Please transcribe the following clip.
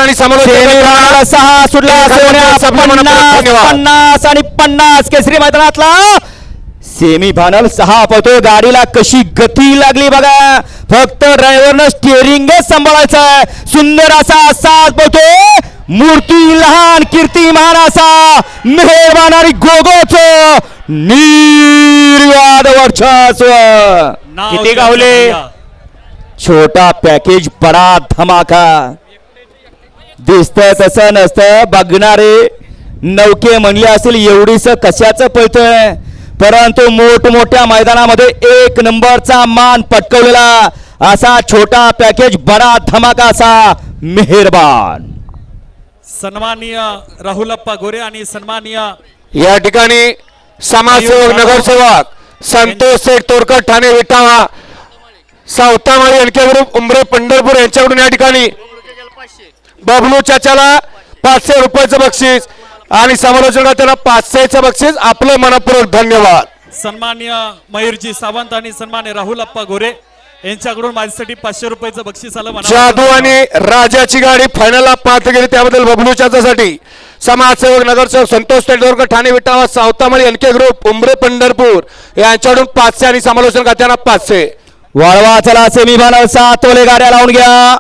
आणि समालोचक 6 सुटला सोन्या 50 आणि 50 केसरी मैदानातला सेमीफायनल 6 पळतो. गाडीला कशी गती लागली बघा. फक्त ड्रायव्हरनं स्टिअरिंगच सांभाळायचं. सुंदर असा साथ पळतो. मूर्ती लहान कीर्तिमान असा मेहरबान आणि गोगोच निर्वाद वर्चस्व. किती गावले. छोटा पॅकेज बडा धमाका. दिसतं तसं नसतं. बघणारे नौके म्हणले असेल एवढीच कशाचं पळतोय, परंतु मोठमोठ्या मैदानामध्ये 1 नंबरचा मान पटकवलेला असा छोटा पॅकेज बडा धमाका असा मेहरबान. सन्माननीय राहुलप्पा गोरे आणि सन्माननीय या ठिकाणी समाजसेवक नगरसेवक संतोष शेठ तोरकर ठाणे विटावा सावतामाळी एनके ग्रुप उमरे पंढरपूर यांच्याकडून या ठिकाणी बबलू चाचाला 500 रुपयाचं बक्षीस आणि समालोचकाला त्याला 500चं बक्षीस. आपलं मनपूर्वक धन्यवाद. सन्माननीय मयूरजी सावंत आणि सन्माननीय राहुलप्पा गोरे यांच्याकडून माझ्यासाठी 500 रुपयाचं बक्षीस आलं. जादू आणि राजाची गाडी फायनलला पात्र गेली त्याबद्दल बबलू चाचासाठी समाजसेवक नगरसेवक संतोष तेंडुलकर ठाणे विटावा सावतामाळी एनके ग्रुप उमरे पंढरपूर यांच्याकडून 500 आणि समालोचन खात्याला 500. वळवा चला सेमीफायनल 7 गाड्या लावून घ्या.